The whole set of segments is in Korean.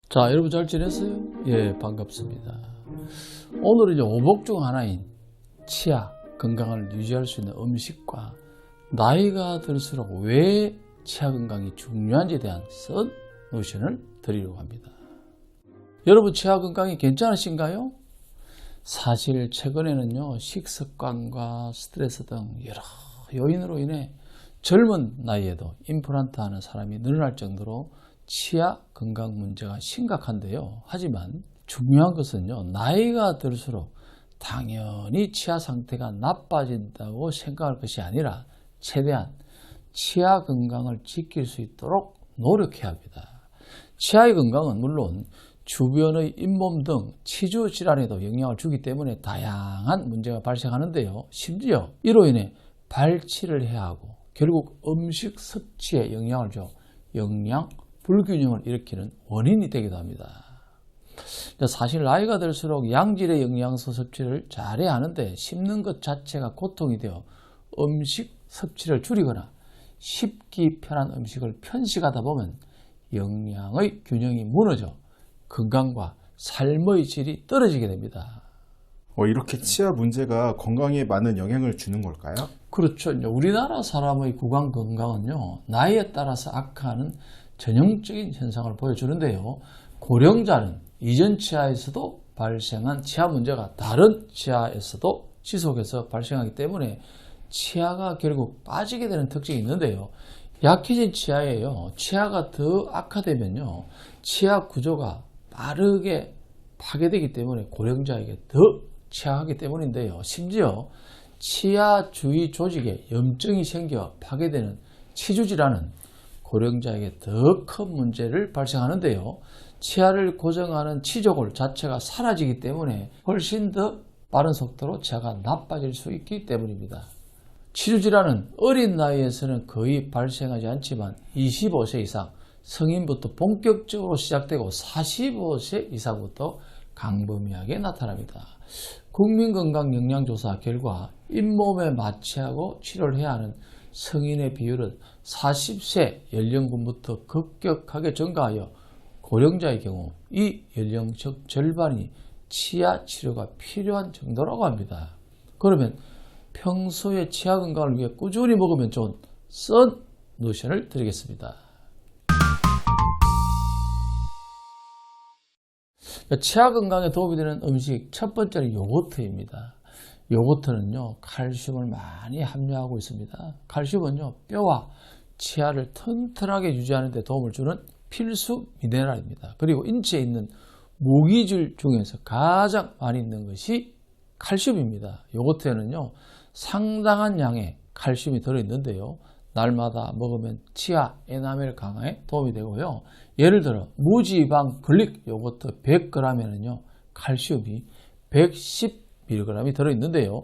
자, 여러분 잘 지냈어요? 예, 반갑습니다. 오늘은 이제 오복 중 하나인 치아 건강을 유지할 수 있는 음식과 나이가 들수록 왜 치아 건강이 중요한지에 대한 썬노션을 드리려고 합니다. 여러분 치아 건강이 괜찮으신가요? 사실 최근에는요, 식습관과 스트레스 등 여러 요인으로 인해 젊은 나이에도 임플란트 하는 사람이 늘어날 정도로 치아 건강 문제가 심각한데요. 하지만 중요한 것은요, 나이가 들수록 당연히 치아 상태가 나빠진다고 생각할 것이 아니라 최대한 치아 건강을 지킬 수 있도록 노력해야 합니다. 치아의 건강은 물론 주변의 잇몸 등 치주 질환에도 영향을 주기 때문에 다양한 문제가 발생하는데요. 심지어 이로 인해 발치를 해야 하고 결국 음식 섭취에 영향을 줘 영양 불균형을 일으키는 원인이 되기도 합니다. 사실 나이가 들수록 양질의 영양소 섭취를 잘해야 하는데 씹는 것 자체가 고통이 되어 음식 섭취를 줄이거나 씹기 편한 음식을 편식하다 보면 영양의 균형이 무너져 건강과 삶의 질이 떨어지게 됩니다. 이렇게 치아 문제가 건강에 많은 영향을 주는 걸까요? 그렇죠. 우리나라 사람의 구강 건강은요, 나이에 따라서 악화하는 전형적인 현상을 보여주는데요. 고령자는 이전 치아에서도 발생한 치아 문제가 다른 치아에서도 지속해서 발생하기 때문에 치아가 결국 빠지게 되는 특징이 있는데요. 약해진 치아에요, 치아가 더 악화되면요, 치아 구조가 빠르게 파괴되기 때문에 고령자에게 더 취약하기 때문인데요. 심지어 치아 주위 조직에 염증이 생겨 파괴되는 치주질환은 고령자에게 더 큰 문제를 발생하는데요. 치아를 고정하는 치조골 자체가 사라지기 때문에 훨씬 더 빠른 속도로 치아가 나빠질 수 있기 때문입니다. 치주질환은 어린 나이에서는 거의 발생하지 않지만 25세 이상, 성인부터 본격적으로 시작되고 45세 이상부터 광범위하게 나타납니다. 국민건강영양조사 결과 잇몸에 마취하고 치료를 해야 하는 성인의 비율은 40세 연령군부터 급격하게 증가하여 고령자의 경우 이 연령층 절반이 치아 치료가 필요한 정도라고 합니다. 그러면 평소에 치아 건강을 위해 꾸준히 먹으면 좋은 썬노션을 드리겠습니다. 치아 건강에 도움이 되는 음식 첫 번째는 요거트입니다. 요거트는요, 칼슘을 많이 함유하고 있습니다. 칼슘은요, 뼈와 치아를 튼튼하게 유지하는 데 도움을 주는 필수 미네랄입니다. 그리고 인체에 있는 무기질 중에서 가장 많이 있는 것이 칼슘입니다. 요거트에는요, 상당한 양의 칼슘이 들어있는데요. 날마다 먹으면 치아 에나멜 강화에 도움이 되고요. 예를 들어 무지방 글릭 요거트 100g에는요, 칼슘이 110mg이 들어있는데요.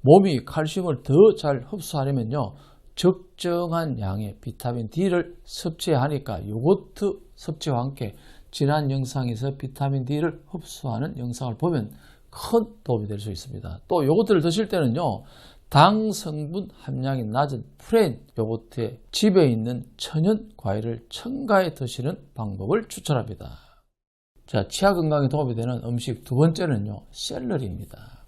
몸이 칼슘을 더 잘 흡수하려면요, 적정한 양의 비타민 D를 섭취해야 하니까 요거트 섭취와 함께 지난 영상에서 비타민 D를 흡수하는 영상을 보면 큰 도움이 될 수 있습니다. 또 요거트를 드실 때는요, 당 성분 함량이 낮은 프레인 요거트에 집에 있는 천연 과일을 첨가해 드시는 방법을 추천합니다. 자, 치아 건강에 도움이 되는 음식 두 번째는요, 샐러리입니다.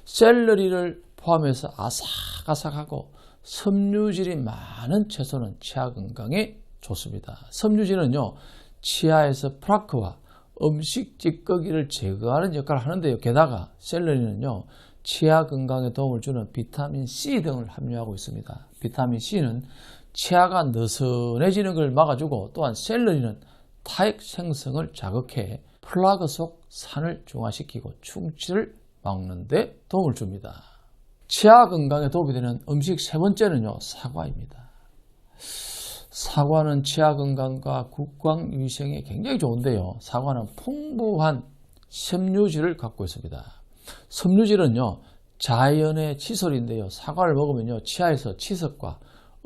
샐러리를 포함해서 아삭아삭하고 섬유질이 많은 채소는 치아 건강에 좋습니다. 섬유질은요, 치아에서 플라크와 음식 찌꺼기를 제거하는 역할을 하는데요. 게다가 샐러리는요, 치아 건강에 도움을 주는 비타민 C 등을 함유하고 있습니다. 비타민 C는 치아가 느슨해지는 걸 막아주고, 또한 샐러리는 타액 생성을 자극해 플라그 속 산을 중화시키고 충치를 막는 데 도움을 줍니다. 치아 건강에 도움이 되는 음식 세 번째는요, 사과입니다. 사과는 치아 건강과 구강 위생에 굉장히 좋은데요. 사과는 풍부한 섬유질을 갖고 있습니다. 섬유질은요, 자연의 칫솔인데요. 사과를 먹으면요, 치아에서 치석과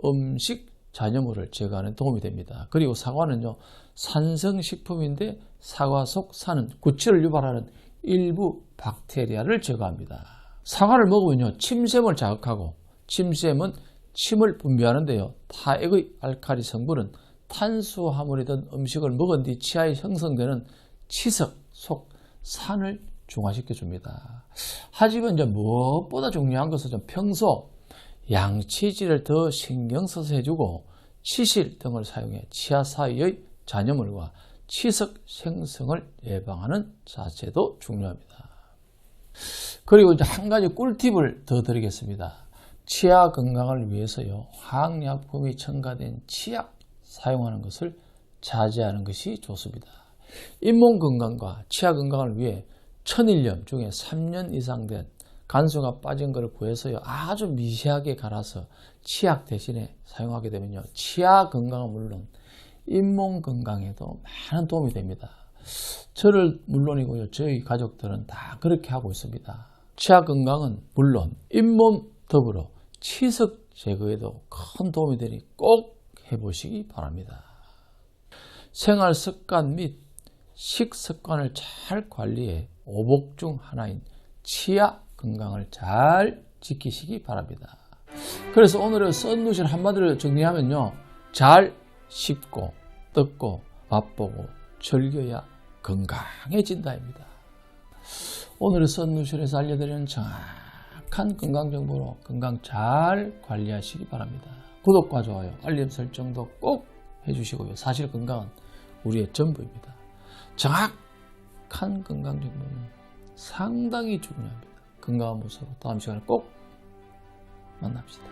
음식 잔여물을 제거하는 데 도움이 됩니다. 그리고 사과는요, 산성식품인데 사과 속 산은 구취를 유발하는 일부 박테리아를 제거합니다. 사과를 먹으면요, 침샘을 자극하고 침샘은 침을 분비하는데요. 타액의 알칼리 성분은 탄수화물이든 음식을 먹은 뒤 치아에 형성되는 치석, 속, 산을 중화시켜 줍니다. 하지만 이제 무엇보다 중요한 것은 평소 양치질을 더 신경 써서 해주고 치실 등을 사용해 치아 사이의 잔여물과 치석 생성을 예방하는 자세도 중요합니다. 그리고 이제 한 가지 꿀팁을 더 드리겠습니다. 치아 건강을 위해서요, 화학약품이 첨가된 치약 사용하는 것을 자제하는 것이 좋습니다. 잇몸 건강과 치아 건강을 위해 천일염 중에 3년 이상 된 간수가 빠진 것을 구해서요, 아주 미세하게 갈아서 치약 대신에 사용하게 되면요, 치아 건강은 물론 잇몸 건강에도 많은 도움이 됩니다. 저를 물론이고요, 저희 가족들은 다 그렇게 하고 있습니다. 치아 건강은 물론 잇몸 더불어 치석 제거에도 큰 도움이 되니 꼭 해보시기 바랍니다. 생활 습관 및 식습관을 잘 관리해 오복 중 하나인 치아 건강을 잘 지키시기 바랍니다. 그래서 오늘의 썬누실 한마디로 정리하면요, 잘 씹고 뜯고 맛보고 즐겨야 건강해진다입니다. 오늘의 썬누실에서 알려드리는 정확한 건강 정보로 건강 잘 관리하시기 바랍니다. 구독과 좋아요, 알림 설정도 꼭 해주시고요. 사실 건강은 우리의 전부입니다. 정확한 건강 정보는 상당히 중요합니다. 건강한 모습으로 다음 시간에 꼭 만납시다.